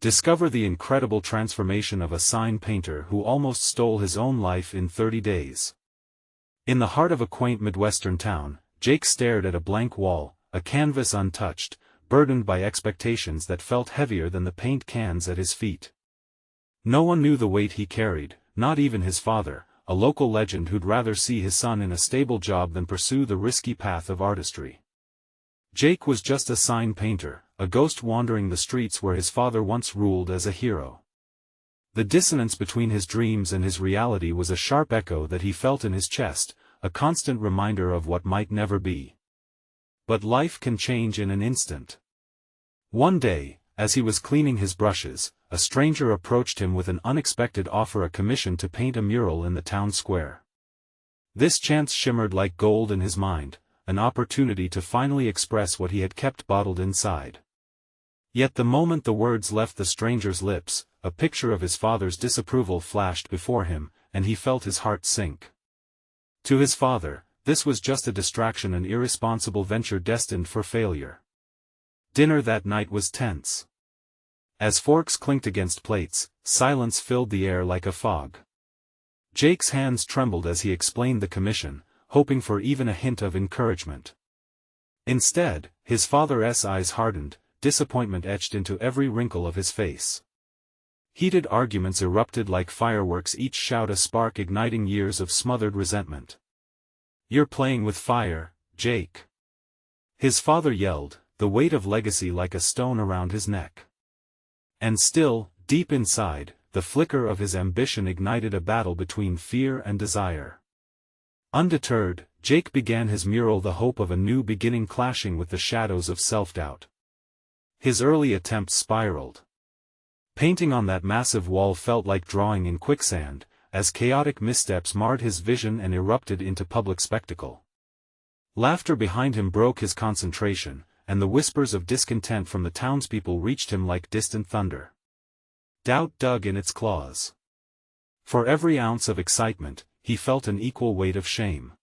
Discover the incredible transformation of a sign painter who almost stole his own life in 30 days. In the heart of a quaint Midwestern town, Jake stared at a blank wall, a canvas untouched, burdened by expectations that felt heavier than the paint cans at his feet. No one knew the weight he carried, not even his father, a local legend who'd rather see his son in a stable job than pursue the risky path of artistry. Jake was just a sign painter, a ghost wandering the streets where his father once ruled as a hero. The dissonance between his dreams and his reality was a sharp echo that he felt in his chest, a constant reminder of what might never be. But life can change in an instant. One day, as he was cleaning his brushes, a stranger approached him with an unexpected offer: a commission to paint a mural in the town square. This chance shimmered like gold in his mind, an opportunity to finally express what he had kept bottled inside. Yet the moment the words left the stranger's lips, a picture of his father's disapproval flashed before him, and he felt his heart sink. To his father, this was just a distraction, an irresponsible venture destined for failure. Dinner that night was tense. As forks clinked against plates, silence filled the air like a fog. Jake's hands trembled as he explained the commission, hoping for even a hint of encouragement. Instead, his father's eyes hardened, disappointment etched into every wrinkle of his face. Heated arguments erupted like fireworks, each shout a spark igniting years of smothered resentment. "You're playing with fire, Jake," his father yelled, the weight of legacy like a stone around his neck. And still, deep inside, the flicker of his ambition ignited a battle between fear and desire. Undeterred, Jake began his mural, the hope of a new beginning clashing with the shadows of self-doubt. His early attempts spiraled. Painting on that massive wall felt like drawing in quicksand, as chaotic missteps marred his vision and erupted into public spectacle. Laughter behind him broke his concentration, and the whispers of discontent from the townspeople reached him like distant thunder. Doubt dug in its claws. For every ounce of excitement, he felt an equal weight of shame.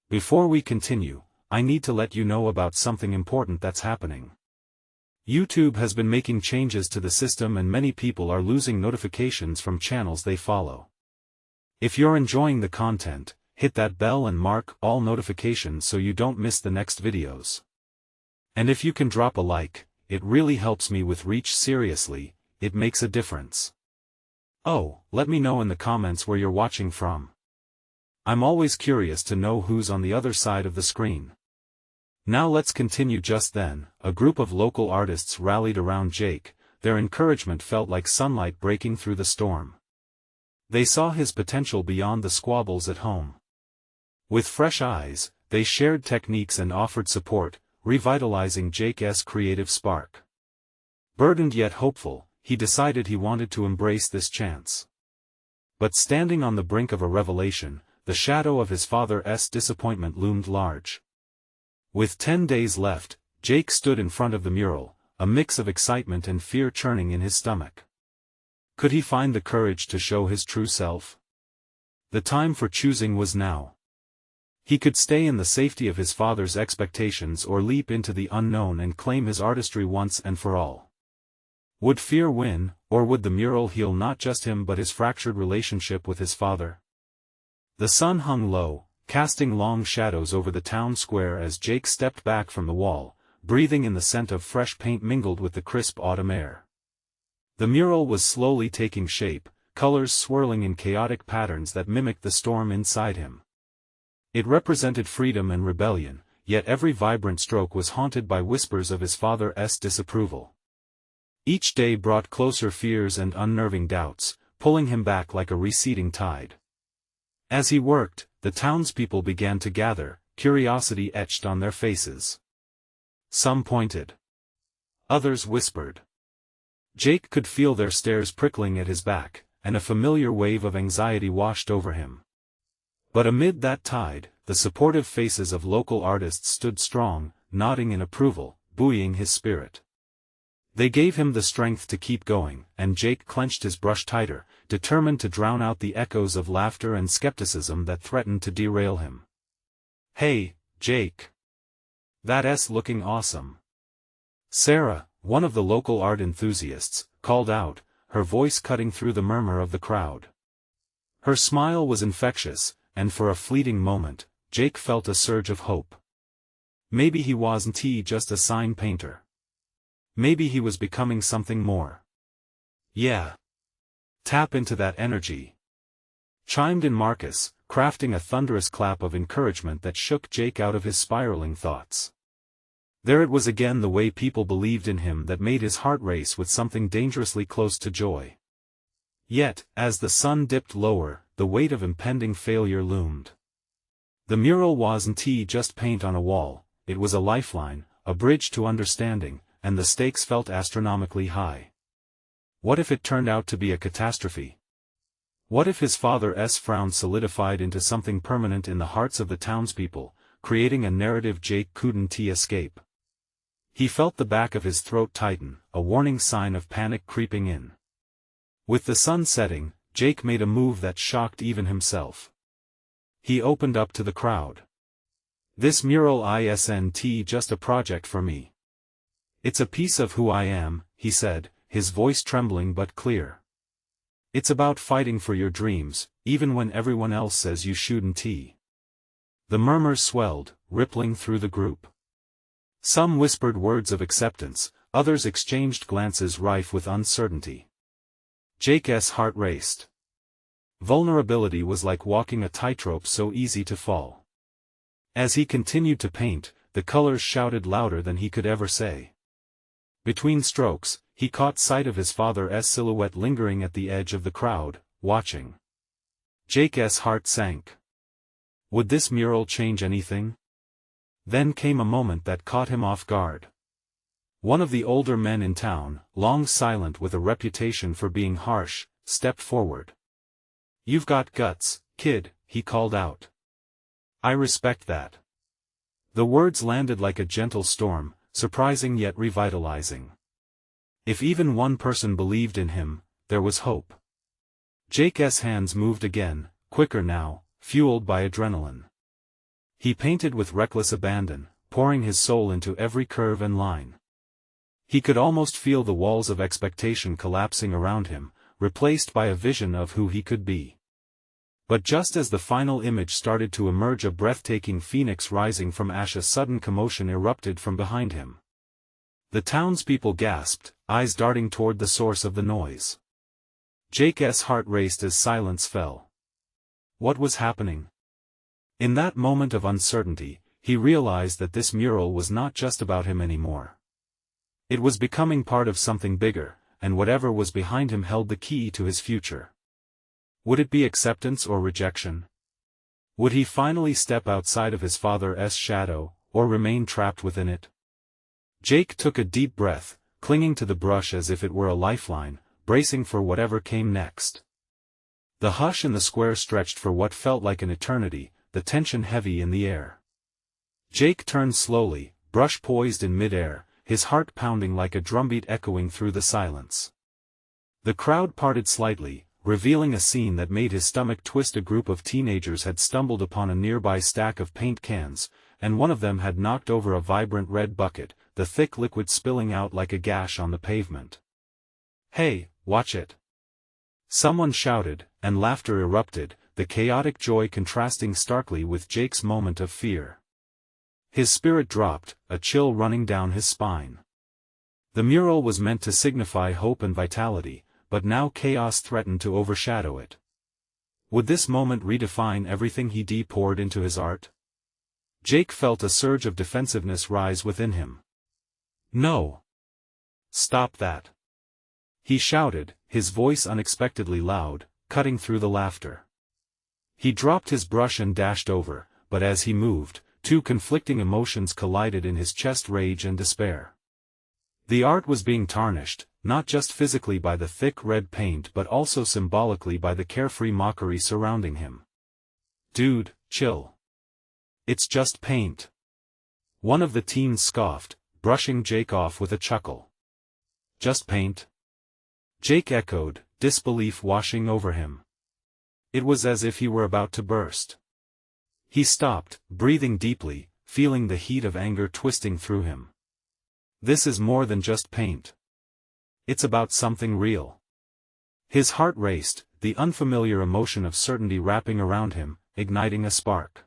Before we continue, I need to let you know about something important that's happening. YouTube has been making changes to the system and many people are losing notifications from channels they follow. If you're enjoying the content, hit that bell and mark all notifications so you don't miss the next videos. And if you can drop a like, it really helps me with reach. Seriously, it makes a difference. Oh, let me know in the comments where you're watching from. I'm always curious to know who's on the other side of the screen. Now let's continue. Just then, a group of local artists rallied around Jake, their encouragement felt like sunlight breaking through the storm. They saw his potential beyond the squabbles at home. With fresh eyes, they shared techniques and offered support, revitalizing Jake's creative spark. Burdened yet hopeful, he decided he wanted to embrace this chance. But standing on the brink of a revelation, the shadow of his father's disappointment loomed large. With 10 days left, Jake stood in front of the mural, a mix of excitement and fear churning in his stomach. Could he find the courage to show his true self? The time for choosing was now. He could stay in the safety of his father's expectations or leap into the unknown and claim his artistry once and for all. Would fear win, or would the mural heal not just him but his fractured relationship with his father? The sun hung low, casting long shadows over the town square as Jake stepped back from the wall, breathing in the scent of fresh paint mingled with the crisp autumn air. The mural was slowly taking shape, colors swirling in chaotic patterns that mimicked the storm inside him. It represented freedom and rebellion, yet every vibrant stroke was haunted by whispers of his father's disapproval. Each day brought closer fears and unnerving doubts, pulling him back like a receding tide. As he worked, the townspeople began to gather, curiosity etched on their faces. Some pointed. Others whispered. Jake could feel their stares prickling at his back, and a familiar wave of anxiety washed over him. But amid that tide, the supportive faces of local artists stood strong, nodding in approval, buoying his spirit. They gave him the strength to keep going, and Jake clenched his brush tighter, determined to drown out the echoes of laughter and skepticism that threatened to derail him. "Hey, Jake. That's looking awesome." Sarah, one of the local art enthusiasts, called out, her voice cutting through the murmur of the crowd. Her smile was infectious, and for a fleeting moment, Jake felt a surge of hope. Maybe he wasn't just a sign painter. Maybe he was becoming something more. Yeah. Tap into that energy. Chimed in Marcus, crafting a thunderous clap of encouragement that shook Jake out of his spiraling thoughts. There it was again, the way people believed in him, that made his heart race with something dangerously close to joy. Yet, as the sun dipped lower, the weight of impending failure loomed. The mural wasn't just paint on a wall, it was a lifeline, a bridge to understanding, and the stakes felt astronomically high. What if it turned out to be a catastrophe? What if his father's frown solidified into something permanent in the hearts of the townspeople, creating a narrative Jake couldn't escape? He felt the back of his throat tighten, a warning sign of panic creeping in. With the sun setting, Jake made a move that shocked even himself. He opened up to the crowd. "This mural isn't just a project for me. It's a piece of who I am," he said, his voice trembling but clear. "It's about fighting for your dreams, even when everyone else says you shouldn't." The murmurs swelled, rippling through the group. Some whispered words of acceptance, others exchanged glances rife with uncertainty. Jake's heart raced. Vulnerability was like walking a tightrope, so easy to fall. As he continued to paint, the colors shouted louder than he could ever say. Between strokes, he caught sight of his father's silhouette lingering at the edge of the crowd, watching. Jake's heart sank. Would this mural change anything? Then came a moment that caught him off guard. One of the older men in town, long silent with a reputation for being harsh, stepped forward. "You've got guts, kid," he called out. "I respect that." The words landed like a gentle storm, surprising yet revitalizing. If even one person believed in him, there was hope. Jake's hands moved again, quicker now, fueled by adrenaline. He painted with reckless abandon, pouring his soul into every curve and line. He could almost feel the walls of expectation collapsing around him, replaced by a vision of who he could be. But just as the final image started to emerge, a breathtaking phoenix rising from ash, a sudden commotion erupted from behind him. The townspeople gasped, eyes darting toward the source of the noise. Jake's heart raced as silence fell. What was happening? In that moment of uncertainty, he realized that this mural was not just about him anymore. It was becoming part of something bigger, and whatever was behind him held the key to his future. Would it be acceptance or rejection? Would he finally step outside of his father's shadow, or remain trapped within it? Jake took a deep breath, clinging to the brush as if it were a lifeline, bracing for whatever came next. The hush in the square stretched for what felt like an eternity, the tension heavy in the air. Jake turned slowly, brush poised in midair, his heart pounding like a drumbeat echoing through the silence. The crowd parted slightly, revealing a scene that made his stomach twist. A group of teenagers had stumbled upon a nearby stack of paint cans, and one of them had knocked over a vibrant red bucket, the thick liquid spilling out like a gash on the pavement. "Hey, watch it!" Someone shouted, and laughter erupted, the chaotic joy contrasting starkly with Jake's moment of fear. His spirit dropped, a chill running down his spine. The mural was meant to signify hope and vitality, but now chaos threatened to overshadow it. Would this moment redefine everything he poured into his art? Jake felt a surge of defensiveness rise within him. "No! Stop that!" he shouted, his voice unexpectedly loud, cutting through the laughter. He dropped his brush and dashed over, but as he moved, two conflicting emotions collided in his chest: rage and despair. The art was being tarnished, not just physically by the thick red paint but also symbolically by the carefree mockery surrounding him. "Dude, chill. It's just paint." One of the teens scoffed, brushing Jake off with a chuckle. "Just paint?" Jake echoed, disbelief washing over him. It was as if he were about to burst. He stopped, breathing deeply, feeling the heat of anger twisting through him. "This is more than just paint. It's about something real. His heart raced, the unfamiliar emotion of certainty wrapping around him, igniting a spark.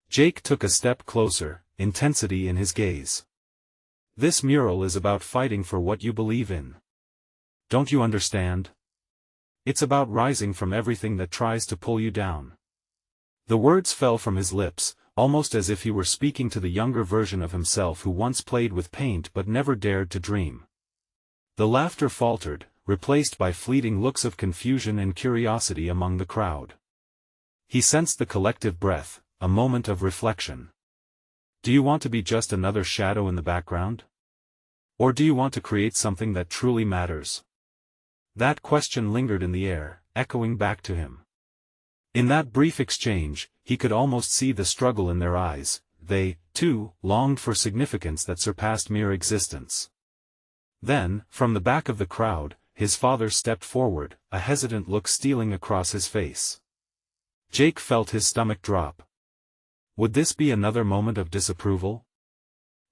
Jake took a step closer, intensity in his gaze. This mural is about fighting for what you believe in. Don't you understand? It's about rising from everything that tries to pull you down. The words fell from his lips, almost as if he were speaking to the younger version of himself who once played with paint but never dared to dream. The laughter faltered, replaced by fleeting looks of confusion and curiosity among the crowd. He sensed the collective breath, a moment of reflection. Do you want to be just another shadow in the background? Or do you want to create something that truly matters? That question lingered in the air, echoing back to him. In that brief exchange, he could almost see the struggle in their eyes. They, too, longed for significance that surpassed mere existence. Then, from the back of the crowd, his father stepped forward, a hesitant look stealing across his face. Jake felt his stomach drop. Would this be another moment of disapproval?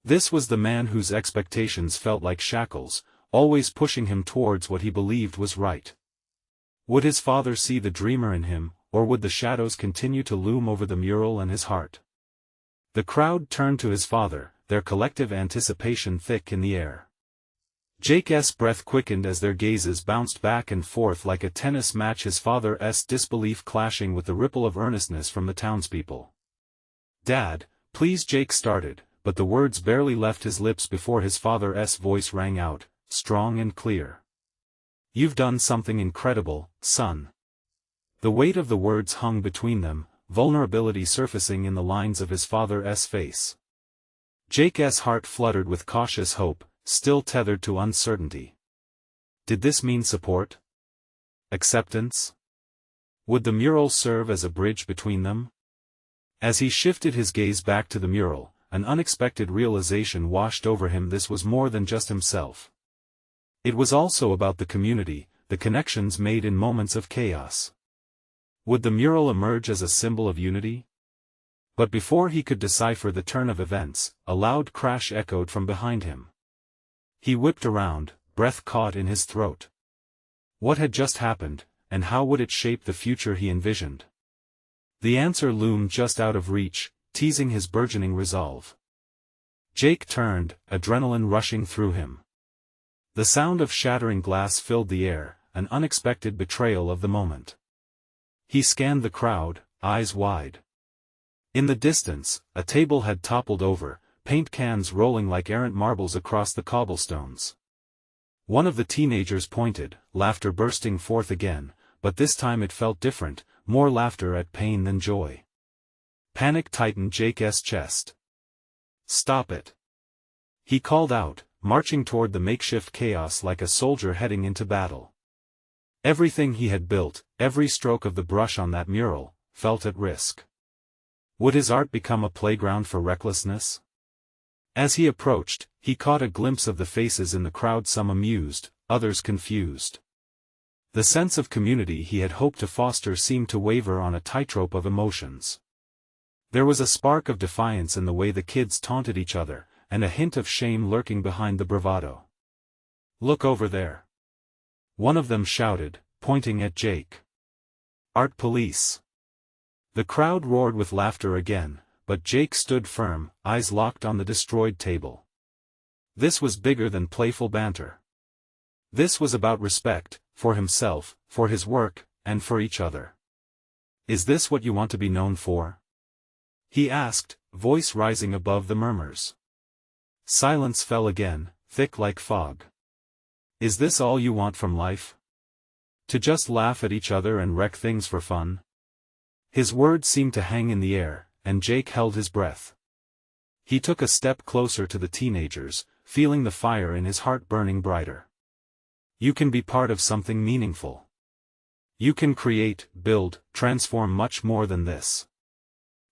This was the man whose expectations felt like shackles, always pushing him towards what he believed was right. Would his father see the dreamer in him, or would the shadows continue to loom over the mural and his heart? The crowd turned to his father, their collective anticipation thick in the air. Jake's breath quickened as their gazes bounced back and forth like a tennis match, his father's disbelief clashing with the ripple of earnestness from the townspeople. "Dad, please," Jake started, but the words barely left his lips before his father's voice rang out, strong and clear. "You've done something incredible, son." The weight of the words hung between them, vulnerability surfacing in the lines of his father's face. Jake's heart fluttered with cautious hope, still tethered to uncertainty. Did this mean support? Acceptance? Would the mural serve as a bridge between them? As he shifted his gaze back to the mural, an unexpected realization washed over him. This was more than just himself. It was also about the community, the connections made in moments of chaos. Would the mural emerge as a symbol of unity? But before he could decipher the turn of events, a loud crash echoed from behind him. He whipped around, breath caught in his throat. What had just happened, and how would it shape the future he envisioned? The answer loomed just out of reach, teasing his burgeoning resolve. Jake turned, adrenaline rushing through him. The sound of shattering glass filled the air, an unexpected betrayal of the moment. He scanned the crowd, eyes wide. In the distance, a table had toppled over, paint cans rolling like errant marbles across the cobblestones. One of the teenagers pointed, laughter bursting forth again, but this time it felt different, more laughter at pain than joy. Panic tightened Jake's chest. "Stop it!" he called out, marching toward the makeshift chaos like a soldier heading into battle. Everything he had built, every stroke of the brush on that mural, felt at risk. Would his art become a playground for recklessness? As he approached, he caught a glimpse of the faces in the crowd, some amused, others confused. The sense of community he had hoped to foster seemed to waver on a tightrope of emotions. There was a spark of defiance in the way the kids taunted each other, and a hint of shame lurking behind the bravado. "Look over there!" one of them shouted, pointing at Jake. "Art police!" The crowd roared with laughter again, but Jake stood firm, eyes locked on the destroyed table. This was bigger than playful banter. This was about respect, for himself, for his work, and for each other. "Is this what you want to be known for?" he asked, voice rising above the murmurs. Silence fell again, thick like fog. "Is this all you want from life? To just laugh at each other and wreck things for fun?" His words seemed to hang in the air, and Jake held his breath. He took a step closer to the teenagers, feeling the fire in his heart burning brighter. "You can be part of something meaningful. You can create, build, transform much more than this."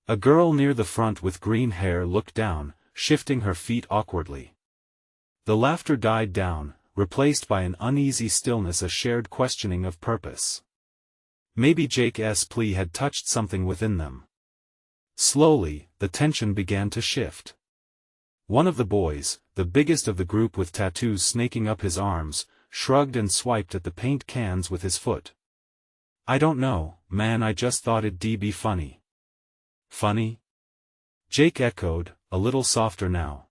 A girl near the front with green hair looked down, shifting her feet awkwardly. The laughter died down, replaced by an uneasy stillness, a shared questioning of purpose. Maybe Jake's plea had touched something within them. Slowly, the tension began to shift. One of the boys, the biggest of the group with tattoos snaking up his arms, shrugged and swiped at the paint cans with his foot. "I don't know, man, I just thought it'd be funny." "Funny?" Jake echoed, a little softer now.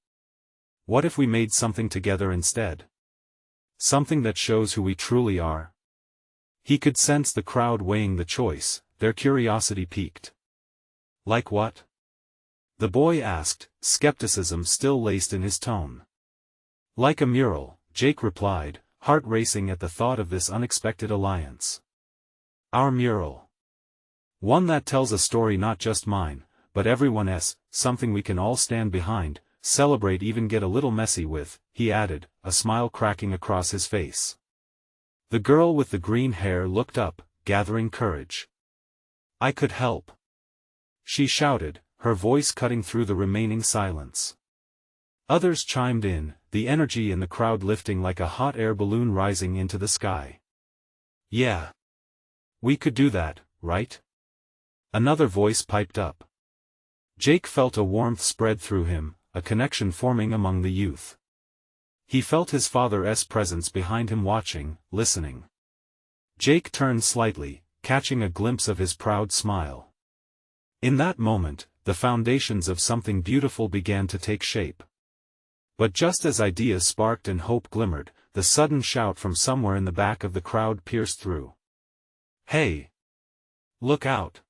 "What if we made something together instead? Something that shows who we truly are?" He could sense the crowd weighing the choice, their curiosity piqued. "Like what?" the boy asked, skepticism still laced in his tone. "Like a mural," Jake replied, heart racing at the thought of this unexpected alliance. "Our mural. One that tells a story not just mine, but everyone's, something we can all stand behind, celebrate, even get a little messy with," he added, a smile cracking across his face. The girl with the green hair looked up, gathering courage. "I could help," she shouted, her voice cutting through the remaining silence. Others chimed in, the energy in the crowd lifting like a hot air balloon rising into the sky. "Yeah. We could do that, right?" another voice piped up. Jake felt a warmth spread through him, a connection forming among the youth. He felt his father's presence behind him, watching, listening. Jake turned slightly, catching a glimpse of his proud smile. In that moment, the foundations of something beautiful began to take shape. But just as ideas sparked and hope glimmered, the sudden shout from somewhere in the back of the crowd pierced through. "Hey! Look out!"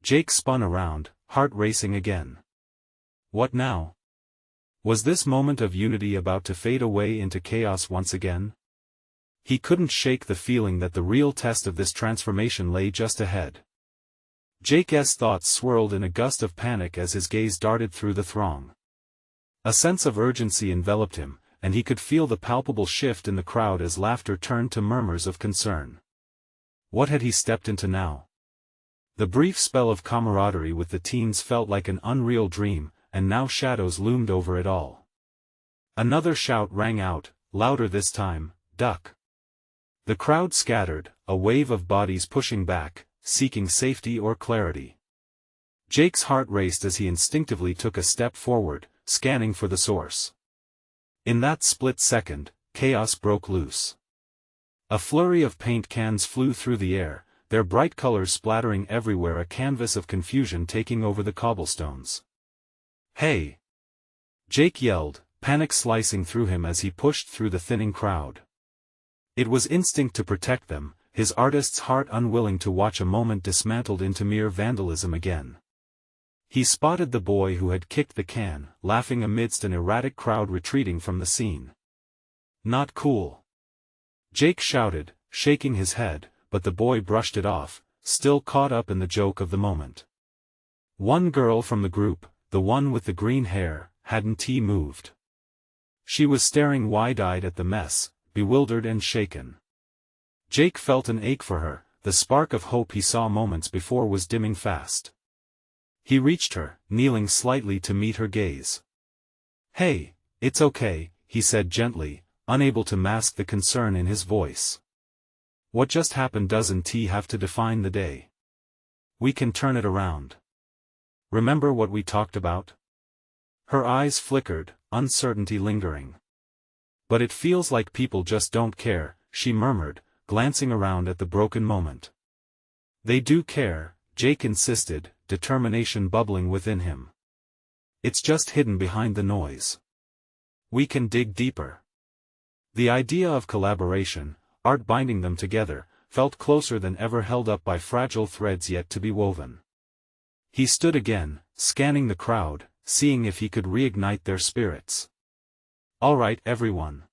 Jake spun around, heart racing again. What now? Was this moment of unity about to fade away into chaos once again? He couldn't shake the feeling that the real test of this transformation lay just ahead. Jake's thoughts swirled in a gust of panic as his gaze darted through the throng. A sense of urgency enveloped him, and he could feel the palpable shift in the crowd as laughter turned to murmurs of concern. What had he stepped into now? The brief spell of camaraderie with the teens felt like an unreal dream, and now shadows loomed over it all. Another shout rang out, louder this time, "Duck!" The crowd scattered, a wave of bodies pushing back, seeking safety or clarity. Jake's heart raced as he instinctively took a step forward, scanning for the source. In that split second, chaos broke loose. A flurry of paint cans flew through the air, their bright colors splattering everywhere, a canvas of confusion taking over the cobblestones. "Hey!" Jake yelled, panic slicing through him as he pushed through the thinning crowd. It was instinct to protect them, his artist's heart unwilling to watch a moment dismantled into mere vandalism again. He spotted the boy who had kicked the can, laughing amidst an erratic crowd retreating from the scene. "Not cool!" Jake shouted, shaking his head, but the boy brushed it off, still caught up in the joke of the moment. One girl from the group, the one with the green hair, hadn't moved. She was staring wide-eyed at the mess, bewildered and shaken. Jake felt an ache for her, the spark of hope he saw moments before was dimming fast. He reached her, kneeling slightly to meet her gaze. "Hey, it's okay," he said gently, unable to mask the concern in his voice. "What just happened doesn't have to define the day. We can turn it around. Remember what we talked about?" Her eyes flickered, uncertainty lingering. "But it feels like people just don't care," she murmured, glancing around at the broken moment. "They do care," Jake insisted, determination bubbling within him. "It's just hidden behind the noise. We can dig deeper." The idea of collaboration, art binding them together, felt closer than ever, held up by fragile threads yet to be woven. He stood again, scanning the crowd, seeing if he could reignite their spirits. "All right, everyone,"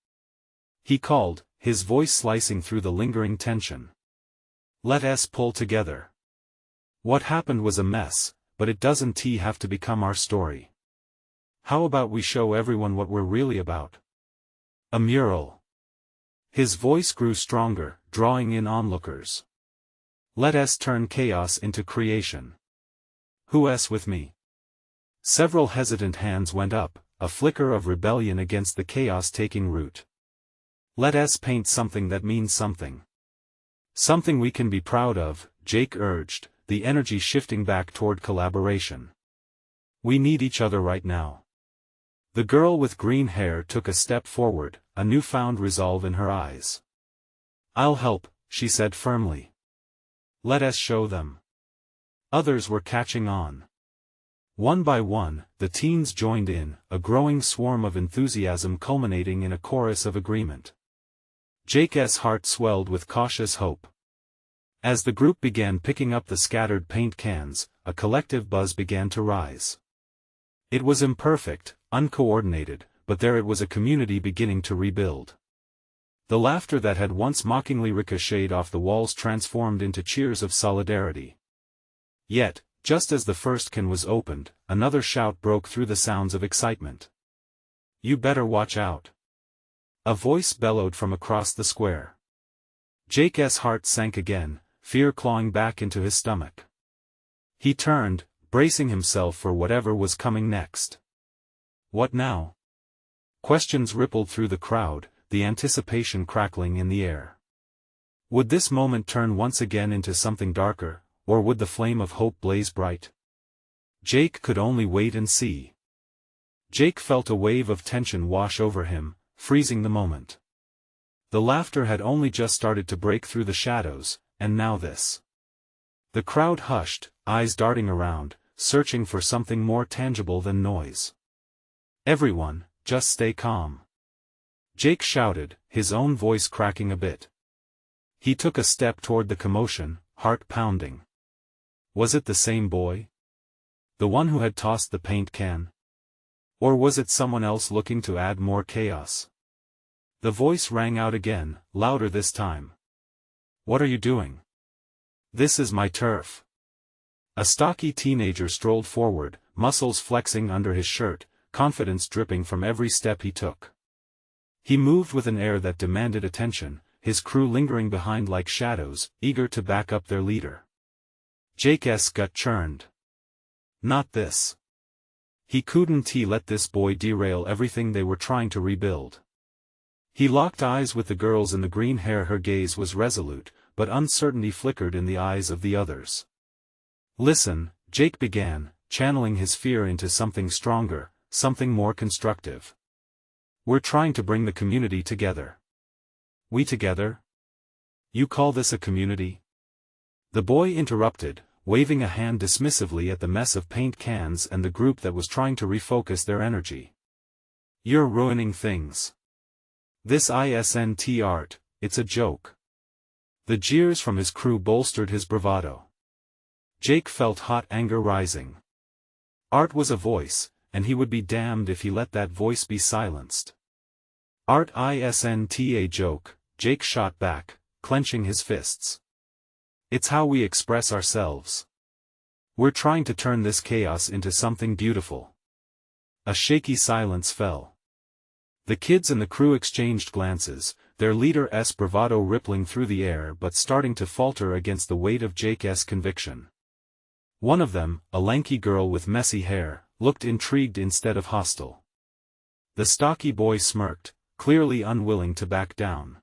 he called, his voice slicing through the lingering tension. "Let's pull together. What happened was a mess, but it doesn't have to become our story. How about we show everyone what we're really about? A mural." His voice grew stronger, drawing in onlookers. "Let's turn chaos into creation. Who's with me?" Several hesitant hands went up, a flicker of rebellion against the chaos taking root. "Let's paint something that means something. Something we can be proud of," Jake urged, the energy shifting back toward collaboration. "We need each other right now." The girl with green hair took a step forward, a newfound resolve in her eyes. "I'll help," she said firmly. "Let us show them." Others were catching on. One by one, the teens joined in, a growing swarm of enthusiasm culminating in a chorus of agreement. Jake's heart swelled with cautious hope. As the group began picking up the scattered paint cans, a collective buzz began to rise. It was imperfect, uncoordinated, but there it was, a community beginning to rebuild. The laughter that had once mockingly ricocheted off the walls transformed into cheers of solidarity. Yet, just as the first can was opened, another shout broke through the sounds of excitement. "You better watch out!" a voice bellowed from across the square. Jake's heart sank again, fear clawing back into his stomach. He turned, bracing himself for whatever was coming next. What now? Questions rippled through the crowd, the anticipation crackling in the air. Would this moment turn once again into something darker, or would the flame of hope blaze bright? Jake could only wait and see. Jake felt a wave of tension wash over him, freezing the moment. The laughter had only just started to break through the shadows, and now this. The crowd hushed, eyes darting around, searching for something more tangible than noise. "Everyone, just stay calm," Jake shouted, his own voice cracking a bit. He took a step toward the commotion, heart pounding. Was it the same boy? The one who had tossed the paint can? Or was it someone else looking to add more chaos? The voice rang out again, louder this time. "What are you doing? This is my turf." A stocky teenager strolled forward, muscles flexing under his shirt, confidence dripping from every step he took. He moved with an air that demanded attention, his crew lingering behind like shadows, eager to back up their leader. Jake's gut churned. Not this. He couldn't let this boy derail everything they were trying to rebuild. He locked eyes with the girls in the green hair. Her gaze was resolute, but uncertainty flickered in the eyes of the others. "Listen," Jake began, channeling his fear into something stronger, something more constructive. "We're trying to bring the community together." "We together? You call this a community?" The boy interrupted, waving a hand dismissively at the mess of paint cans and the group that was trying to refocus their energy. "You're ruining things. This isn't art, it's a joke." The jeers from his crew bolstered his bravado. Jake felt hot anger rising. Art was a voice, and he would be damned if he let that voice be silenced. "Art isn't a joke," Jake shot back, clenching his fists. "It's how we express ourselves. We're trying to turn this chaos into something beautiful." A shaky silence fell. The kids and the crew exchanged glances, their leader's bravado rippling through the air but starting to falter against the weight of Jake's conviction. One of them, a lanky girl with messy hair, looked intrigued instead of hostile. The stocky boy smirked, clearly unwilling to back down.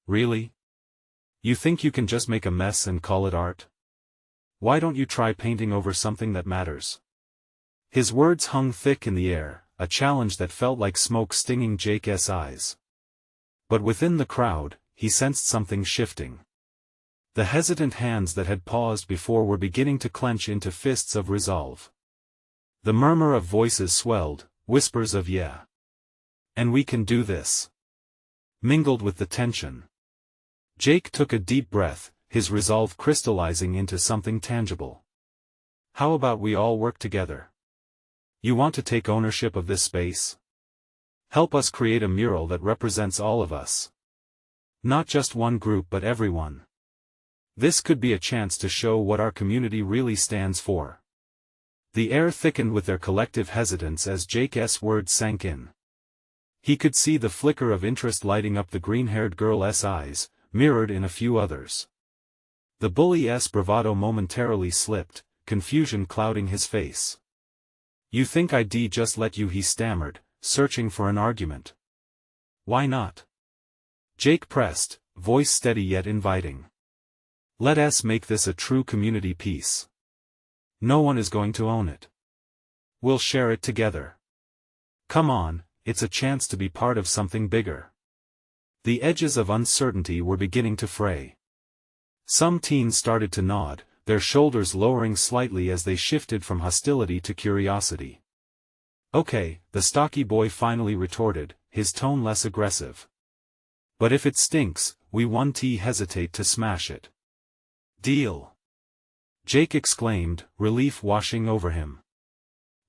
"Really? You think you can just make a mess and call it art? Why don't you try painting over something that matters?" His words hung thick in the air, a challenge that felt like smoke stinging Jake's eyes. But within the crowd, he sensed something shifting. The hesitant hands that had paused before were beginning to clench into fists of resolve. The murmur of voices swelled, whispers of "yeah. And we can do this," mingled with the tension. Jake took a deep breath, his resolve crystallizing into something tangible. "How about we all work together? You want to take ownership of this space? Help us create a mural that represents all of us. Not just one group but everyone. This could be a chance to show what our community really stands for." The air thickened with their collective hesitance as Jake's words sank in. He could see the flicker of interest lighting up the green-haired girl's eyes, mirrored in a few others. The bully's bravado momentarily slipped, confusion clouding his face. "You think I'd just let you?" he stammered, searching for an argument. "Why not?" Jake pressed, voice steady yet inviting. "Let us make this a true community piece. No one is going to own it. We'll share it together. Come on, it's a chance to be part of something bigger. The edges of uncertainty were beginning to fray. Some teens started to nod, their shoulders lowering slightly as they shifted from hostility to curiosity. "Okay," the stocky boy finally retorted, his tone less aggressive. "But if it stinks, we won't hesitate to smash it." "Deal!" Jake exclaimed, relief washing over him.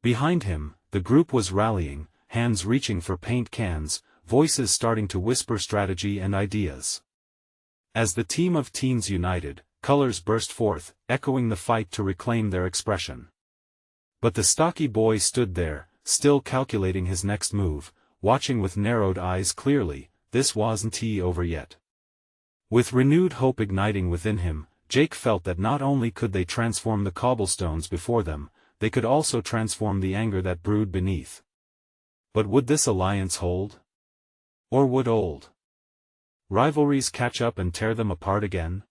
Behind him, the group was rallying, hands reaching for paint cans, voices starting to whisper strategy and ideas. As the team of teens united, colors burst forth, echoing the fight to reclaim their expression. But the stocky boy stood there, still calculating his next move, watching with narrowed eyes clearly. This wasn't over yet. With renewed hope igniting within him, Jake felt that not only could they transform the cobblestones before them, they could also transform the anger that brewed beneath. But would this alliance hold? Or would old rivalries catch up and tear them apart again?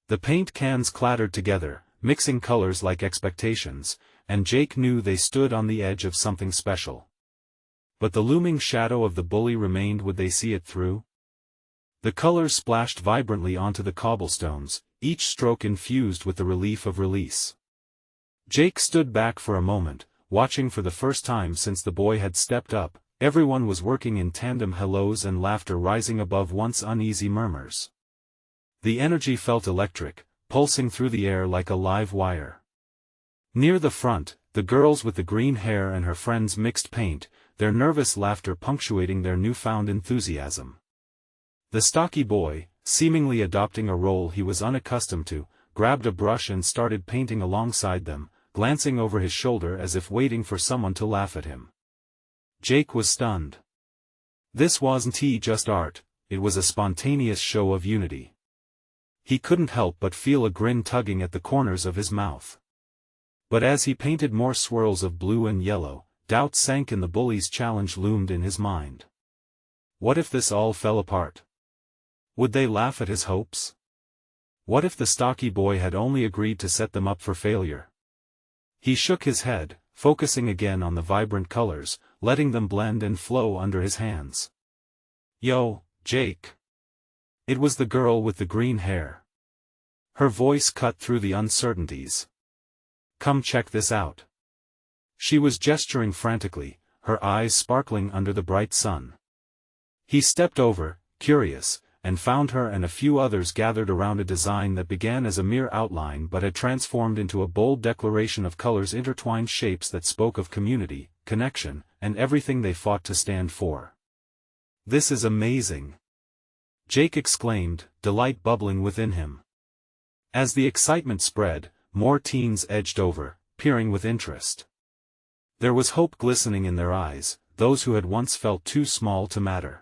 The paint cans clattered together, mixing colors like expectations, and Jake knew they stood on the edge of something special. But the looming shadow of the bully remained. Would they see it through? The colors splashed vibrantly onto the cobblestones, each stroke infused with the relief of release. Jake stood back for a moment, watching for the first time since the boy had stepped up. Everyone was working in tandem, hellos and laughter rising above once uneasy murmurs. The energy felt electric, pulsing through the air like a live wire. Near the front, the girls with the green hair and her friends mixed paint, their nervous laughter punctuating their newfound enthusiasm. The stocky boy, seemingly adopting a role he was unaccustomed to, grabbed a brush and started painting alongside them, glancing over his shoulder as if waiting for someone to laugh at him. Jake was stunned. This wasn't just art, it was a spontaneous show of unity. He couldn't help but feel a grin tugging at the corners of his mouth. But as he painted more swirls of blue and yellow, doubt sank in the bully's challenge loomed in his mind. What if this all fell apart? Would they laugh at his hopes? What if the stocky boy had only agreed to set them up for failure? He shook his head, focusing again on the vibrant colors, letting them blend and flow under his hands. "Yo, Jake." It was the girl with the green hair. Her voice cut through the uncertainties. "Come check this out." She was gesturing frantically, her eyes sparkling under the bright sun. He stepped over, curious, and found her and a few others gathered around a design that began as a mere outline but had transformed into a bold declaration of colors, intertwined shapes that spoke of community, connection, and everything they fought to stand for. "This is amazing!" Jake exclaimed, delight bubbling within him. As the excitement spread, more teens edged over, peering with interest. There was hope glistening in their eyes, those who had once felt too small to matter.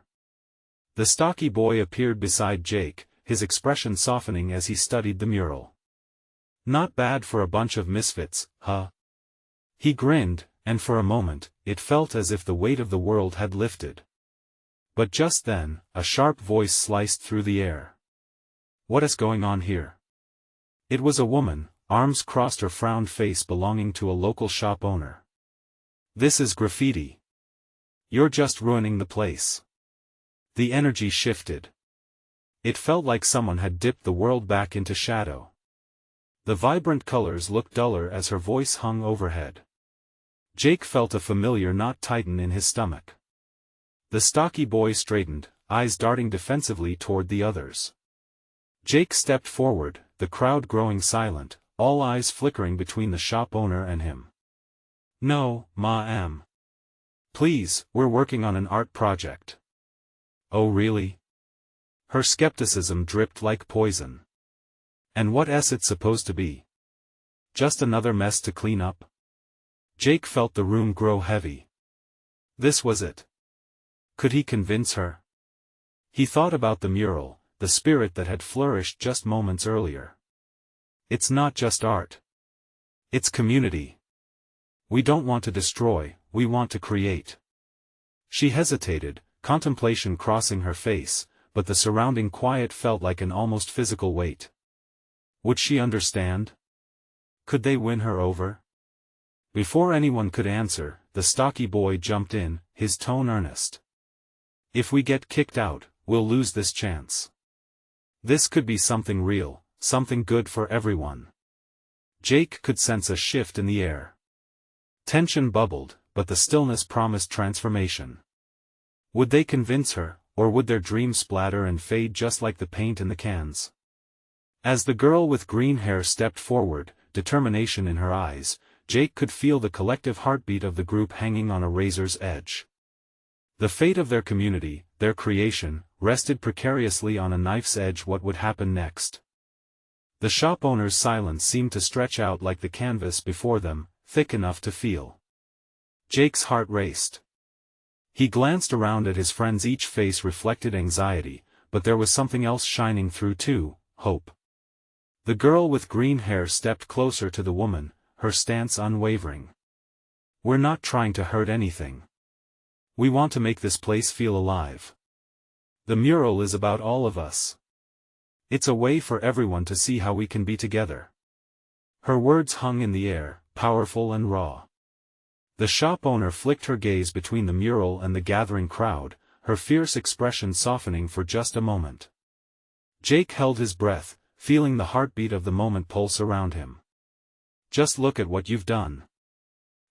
The stocky boy appeared beside Jake, his expression softening as he studied the mural. "Not bad for a bunch of misfits, huh?" He grinned, and for a moment, it felt as if the weight of the world had lifted. But just then, a sharp voice sliced through the air. "What is going on here?" It was a woman, arms crossed, her frowned face belonging to a local shop owner. "This is graffiti. You're just ruining the place." The energy shifted. It felt like someone had dipped the world back into shadow. The vibrant colors looked duller as her voice hung overhead. Jake felt a familiar knot tighten in his stomach. The stocky boy straightened, eyes darting defensively toward the others. Jake stepped forward, the crowd growing silent, all eyes flickering between the shop owner and him. "No, ma'am. Please, we're working on an art project." "Oh really?" Her skepticism dripped like poison. "And what is it supposed to be? Just another mess to clean up?" Jake felt the room grow heavy. This was it. Could he convince her? He thought about the mural, the spirit that had flourished just moments earlier. "It's not just art. It's community. We don't want to destroy, we want to create." She hesitated, contemplation crossing her face, but the surrounding quiet felt like an almost physical weight. Would she understand? Could they win her over? Before anyone could answer, the stocky boy jumped in, his tone earnest. "If we get kicked out, we'll lose this chance. This could be something real, something good for everyone." Jake could sense a shift in the air. Tension bubbled, but the stillness promised transformation. Would they convince her, or would their dreams splatter and fade just like the paint in the cans? As the girl with green hair stepped forward, determination in her eyes, Jake could feel the collective heartbeat of the group hanging on a razor's edge. The fate of their community, their creation, rested precariously on a knife's edge. What would happen next? The shop owner's silence seemed to stretch out like the canvas before them, thick enough to feel. Jake's heart raced. He glanced around at his friends. Each face reflected anxiety, but there was something else shining through too: hope. The girl with green hair stepped closer to the woman, her stance unwavering. "We're not trying to hurt anything. We want to make this place feel alive. The mural is about all of us. It's a way for everyone to see how we can be together." Her words hung in the air, powerful and raw. The shop owner flicked her gaze between the mural and the gathering crowd, her fierce expression softening for just a moment. Jake held his breath, feeling the heartbeat of the moment pulse around him. "Just look at what you've done."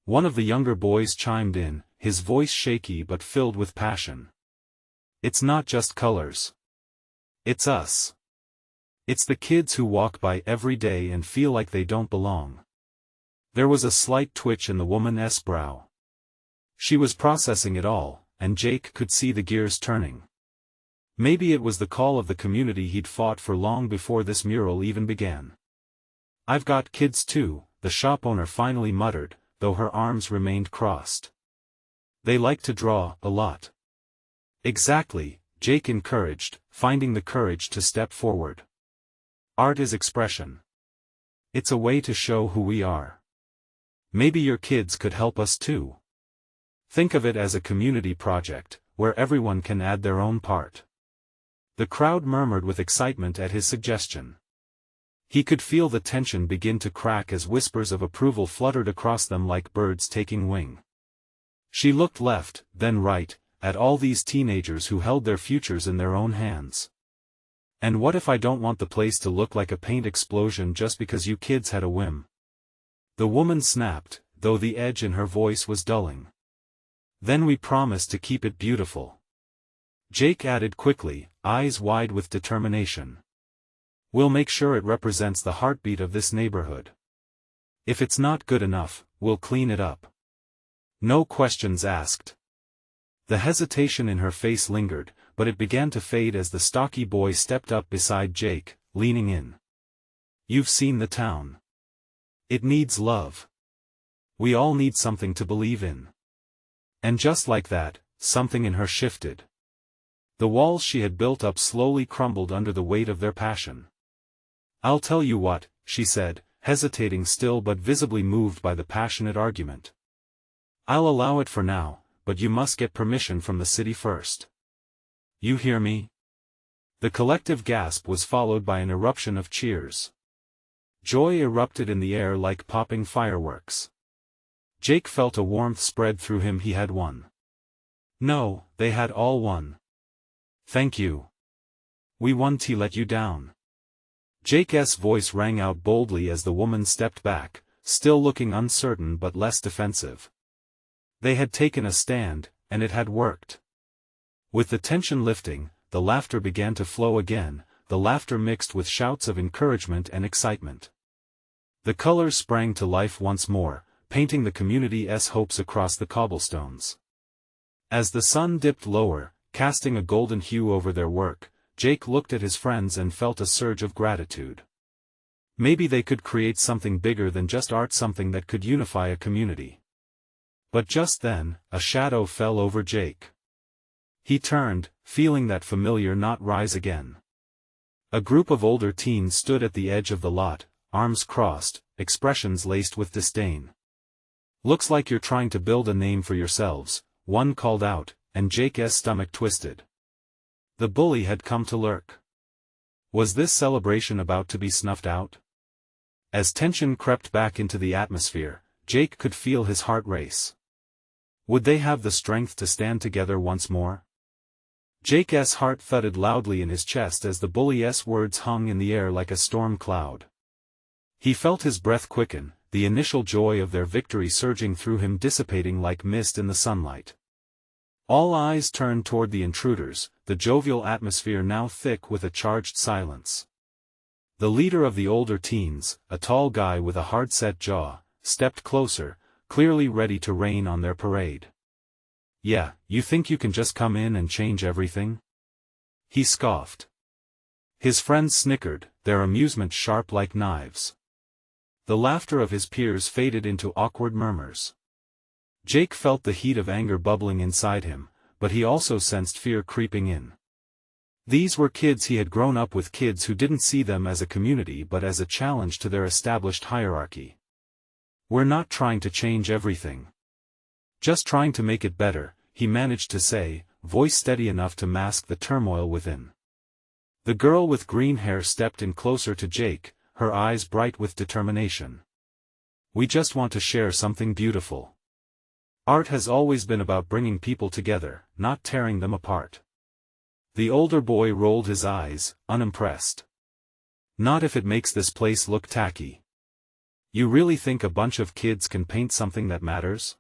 One of the younger boys chimed in, his voice shaky but filled with passion. "It's not just colors. It's us. It's the kids who walk by every day and feel like they don't belong." There was a slight twitch in the woman's brow. She was processing it all, and Jake could see the gears turning. Maybe it was the call of the community he'd fought for long before this mural even began. "I've got kids too," the shop owner finally muttered, though her arms remained crossed. "They like to draw, a lot." "Exactly," Jake encouraged, finding the courage to step forward. "Art is expression. It's a way to show who we are. Maybe your kids could help us too. Think of it as a community project, where everyone can add their own part." The crowd murmured with excitement at his suggestion. He could feel the tension begin to crack as whispers of approval fluttered across them like birds taking wing. She looked left, then right, at all these teenagers who held their futures in their own hands. "And what if I don't want the place to look like a paint explosion just because you kids had a whim?" The woman snapped, though the edge in her voice was dulling. "Then we promise to keep it beautiful." Jake added quickly, eyes wide with determination. "We'll make sure it represents the heartbeat of this neighborhood. If it's not good enough, we'll clean it up. No questions asked." The hesitation in her face lingered, but it began to fade as the stocky boy stepped up beside Jake, leaning in. "You've seen the town. It needs love. We all need something to believe in." And just like that, something in her shifted. The walls she had built up slowly crumbled under the weight of their passion. "I'll tell you what," she said, hesitating still but visibly moved by the passionate argument. "I'll allow it for now, but you must get permission from the city first. You hear me?" The collective gasp was followed by an eruption of cheers. Joy erupted in the air like popping fireworks. Jake felt a warmth spread through him. He had won. No, they had all won. "Thank you. We won to let you down." Jake's voice rang out boldly as the woman stepped back, still looking uncertain but less defensive. They had taken a stand, and it had worked. With the tension lifting, the laughter began to flow again, the laughter mixed with shouts of encouragement and excitement. The colors sprang to life once more, painting the community's hopes across the cobblestones. As the sun dipped lower, casting a golden hue over their work, Jake looked at his friends and felt a surge of gratitude. Maybe they could create something bigger than just art, something that could unify a community. But just then, a shadow fell over Jake. He turned, feeling that familiar knot rise again. A group of older teens stood at the edge of the lot, arms crossed, expressions laced with disdain. "Looks like you're trying to build a name for yourselves," one called out, and Jake's stomach twisted. The bully had come to lurk. Was this celebration about to be snuffed out? As tension crept back into the atmosphere, Jake could feel his heart race. Would they have the strength to stand together once more? Jake's heart thudded loudly in his chest as the bully's words hung in the air like a storm cloud. He felt his breath quicken, the initial joy of their victory surging through him dissipating like mist in the sunlight. All eyes turned toward the intruders, the jovial atmosphere now thick with a charged silence. The leader of the older teens, a tall guy with a hard-set jaw, stepped closer, clearly ready to rain on their parade. "Yeah, you think you can just come in and change everything?" he scoffed. His friends snickered, their amusement sharp like knives. The laughter of his peers faded into awkward murmurs. Jake felt the heat of anger bubbling inside him, but he also sensed fear creeping in. These were kids he had grown up with, kids who didn't see them as a community but as a challenge to their established hierarchy. "We're not trying to change everything. Just trying to make it better," he managed to say, voice steady enough to mask the turmoil within. The girl with green hair stepped in closer to Jake, her eyes bright with determination. "We just want to share something beautiful. Art has always been about bringing people together, not tearing them apart." The older boy rolled his eyes, unimpressed. "Not if it makes this place look tacky. You really think a bunch of kids can paint something that matters?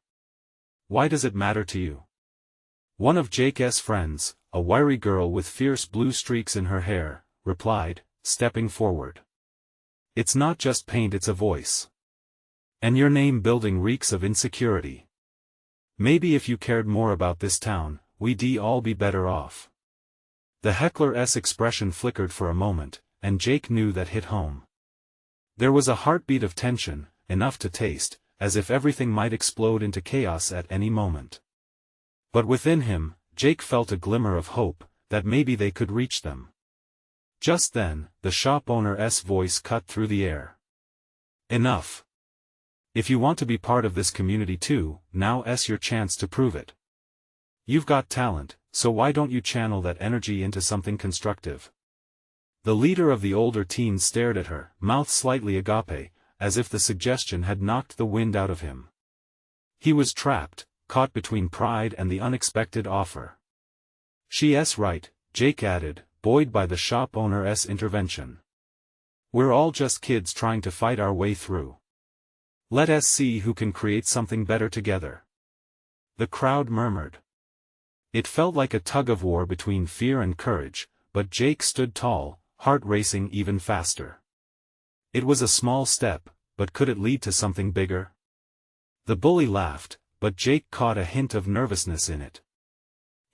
Why does it matter to you?" One of Jake's friends, a wiry girl with fierce blue streaks in her hair, replied, stepping forward. "It's not just paint, it's a voice. And your name building reeks of insecurity. Maybe if you cared more about this town, we'd all be better off." The heckler's expression flickered for a moment, and Jake knew that hit home. There was a heartbeat of tension, enough to taste, as if everything might explode into chaos at any moment. But within him, Jake felt a glimmer of hope, that maybe they could reach them. Just then, the shop owner's voice cut through the air. "Enough. If you want to be part of this community too, now's your chance to prove it. You've got talent, so why don't you channel that energy into something constructive?" The leader of the older teens stared at her, mouth slightly agape, as if the suggestion had knocked the wind out of him. He was trapped, caught between pride and the unexpected offer. "She's right," Jake added, buoyed by the shop owner's intervention. "We're all just kids trying to fight our way through. Let us see who can create something better together." The crowd murmured. It felt like a tug-of-war between fear and courage, but Jake stood tall, heart racing even faster. It was a small step, but could it lead to something bigger? The bully laughed, but Jake caught a hint of nervousness in it.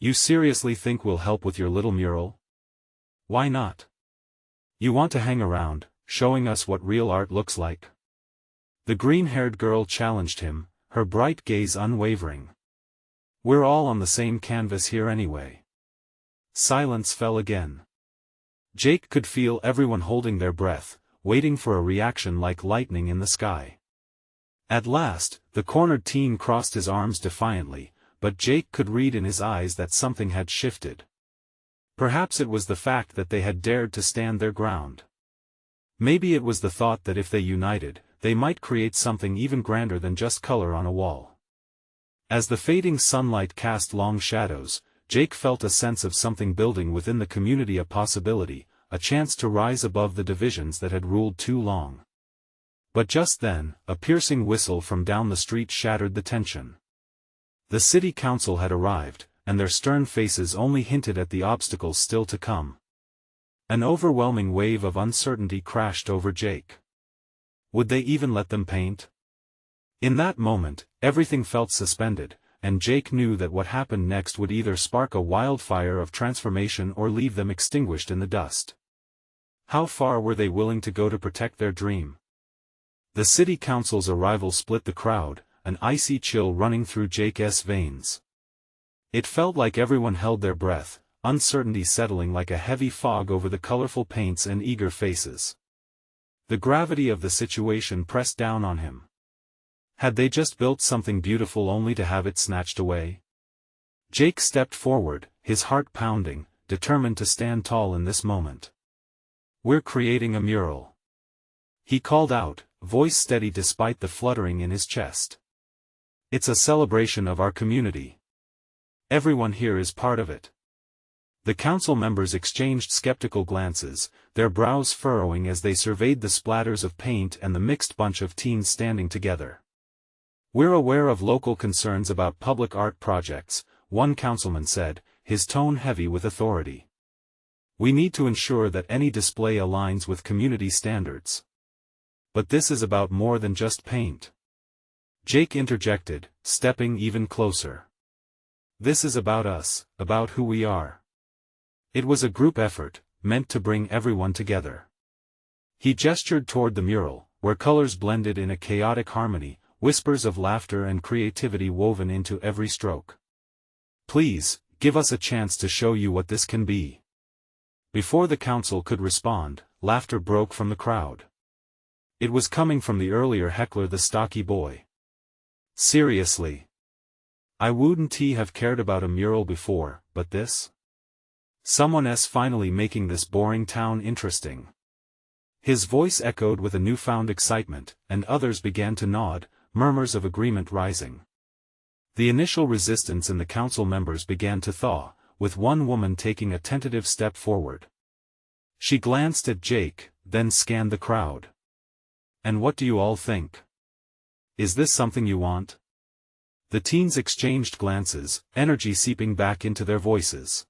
"You seriously think we'll help with your little mural? Why not? You want to hang around, showing us what real art looks like?" The green-haired girl challenged him, her bright gaze unwavering. "We're all on the same canvas here anyway." Silence fell again. Jake could feel everyone holding their breath, waiting for a reaction like lightning in the sky. At last, the cornered teen crossed his arms defiantly, but Jake could read in his eyes that something had shifted. Perhaps it was the fact that they had dared to stand their ground. Maybe it was the thought that if they united, they might create something even grander than just color on a wall. As the fading sunlight cast long shadows, Jake felt a sense of something building within the community, a possibility, a chance to rise above the divisions that had ruled too long. But just then, a piercing whistle from down the street shattered the tension. The city council had arrived, and their stern faces only hinted at the obstacles still to come. An overwhelming wave of uncertainty crashed over Jake. Would they even let them paint? In that moment, everything felt suspended, and Jake knew that what happened next would either spark a wildfire of transformation or leave them extinguished in the dust. How far were they willing to go to protect their dream? The city council's arrival split the crowd, an icy chill running through Jake's veins. It felt like everyone held their breath, uncertainty settling like a heavy fog over the colorful paints and eager faces. The gravity of the situation pressed down on him. Had they just built something beautiful only to have it snatched away? Jake stepped forward, his heart pounding, determined to stand tall in this moment. "We're creating a mural," he called out, voice steady despite the fluttering in his chest. It's a celebration of our community. Everyone here is part of it. The council members exchanged skeptical glances, their brows furrowing as they surveyed the splatters of paint and the mixed bunch of teens standing together. "We're aware of local concerns about public art projects," one councilman said, his tone heavy with authority. "We need to ensure that any display aligns with community standards. But this is about more than just paint." Jake interjected, stepping even closer. "This is about us, about who we are." It was a group effort, meant to bring everyone together. He gestured toward the mural, where colors blended in a chaotic harmony, whispers of laughter and creativity woven into every stroke. "Please, give us a chance to show you what this can be." Before the council could respond, laughter broke from the crowd. It was coming from the earlier heckler, the stocky boy. "Seriously? I wouldn't have cared about a mural before, but this? Someone's finally making this boring town interesting." His voice echoed with a newfound excitement, and others began to nod, murmurs of agreement rising. The initial resistance in the council members began to thaw, with one woman taking a tentative step forward. She glanced at Jake, then scanned the crowd. "And what do you all think? Is this something you want?" The teens exchanged glances, energy seeping back into their voices.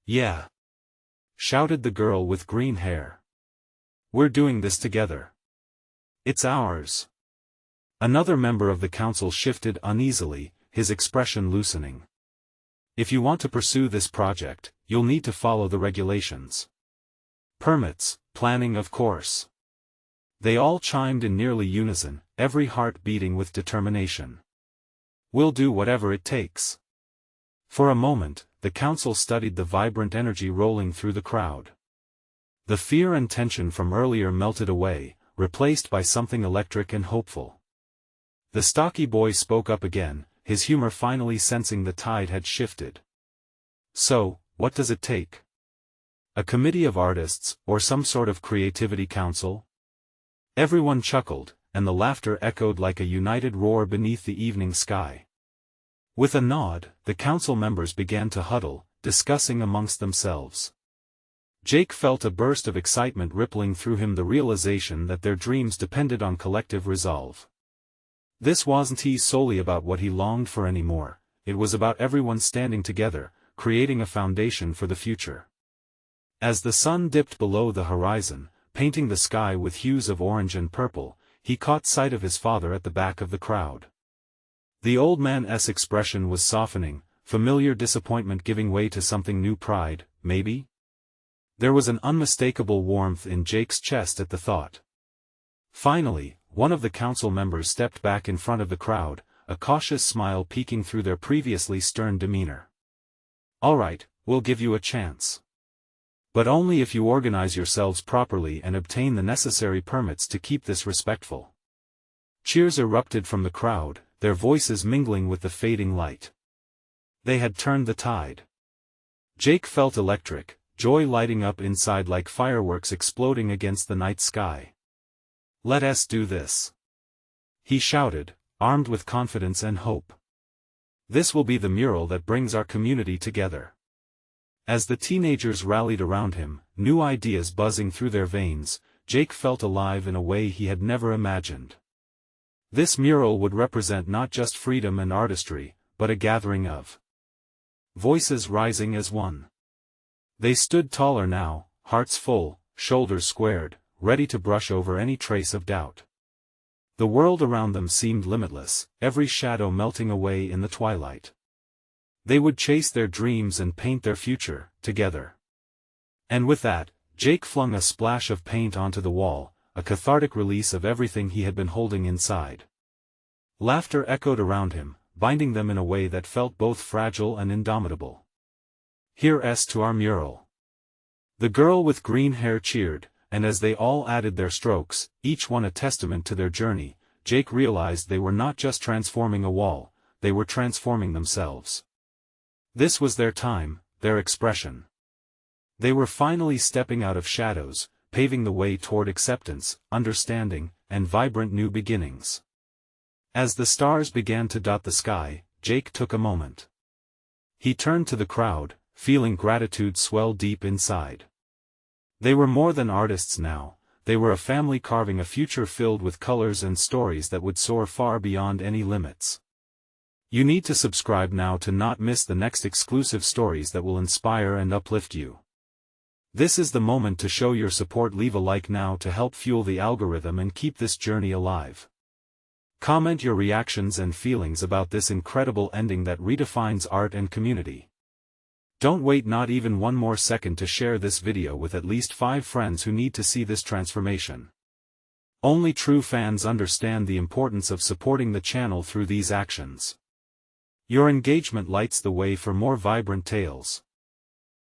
"Yeah!" shouted the girl with green hair. "We're doing this together. It's ours." Another member of the council shifted uneasily, his expression loosening. "If you want to pursue this project, you'll need to follow the regulations. Permits, planning, of course." They all chimed in nearly unison, every heart beating with determination. "We'll do whatever it takes." For a moment, the council studied the vibrant energy rolling through the crowd. The fear and tension from earlier melted away, replaced by something electric and hopeful. The stocky boy spoke up again, his humor finally sensing the tide had shifted. "So, what does it take? A committee of artists, or some sort of creativity council?" Everyone chuckled, and the laughter echoed like a united roar beneath the evening sky. With a nod, the council members began to huddle, discussing amongst themselves. Jake felt a burst of excitement rippling through him, the realization that their dreams depended on collective resolve. This wasn't solely about what he longed for anymore, it was about everyone standing together, creating a foundation for the future. As the sun dipped below the horizon, painting the sky with hues of orange and purple, he caught sight of his father at the back of the crowd. The old man's expression was softening, familiar disappointment giving way to something new, pride, maybe? There was an unmistakable warmth in Jake's chest at the thought. Finally, one of the council members stepped back in front of the crowd, a cautious smile peeking through their previously stern demeanor. "All right, we'll give you a chance. But only if you organize yourselves properly and obtain the necessary permits to keep this respectful." Cheers erupted from the crowd, their voices mingling with the fading light. They had turned the tide. Jake felt electric, joy lighting up inside like fireworks exploding against the night sky. "Let us do this!" he shouted, armed with confidence and hope. "This will be the mural that brings our community together." As the teenagers rallied around him, new ideas buzzing through their veins, Jake felt alive in a way he had never imagined. This mural would represent not just freedom and artistry, but a gathering of voices rising as one. They stood taller now, hearts full, shoulders squared, ready to brush over any trace of doubt. The world around them seemed limitless, every shadow melting away in the twilight. They would chase their dreams and paint their future, together. And with that, Jake flung a splash of paint onto the wall, a cathartic release of everything he had been holding inside. Laughter echoed around him, binding them in a way that felt both fragile and indomitable. "Here's to our mural." The girl with green hair cheered, and as they all added their strokes, each one a testament to their journey, Jake realized they were not just transforming a wall, they were transforming themselves. This was their time, their expression. They were finally stepping out of shadows, paving the way toward acceptance, understanding, and vibrant new beginnings. As the stars began to dot the sky, Jake took a moment. He turned to the crowd, feeling gratitude swell deep inside. They were more than artists now, they were a family carving a future filled with colors and stories that would soar far beyond any limits. You need to subscribe now to not miss the next exclusive stories that will inspire and uplift you. This is the moment to show your support. Leave a like now to help fuel the algorithm and keep this journey alive. Comment your reactions and feelings about this incredible ending that redefines art and community. Don't wait not even one more second to share this video with at least 5 friends who need to see this transformation. Only true fans understand the importance of supporting the channel through these actions. Your engagement lights the way for more vibrant tales.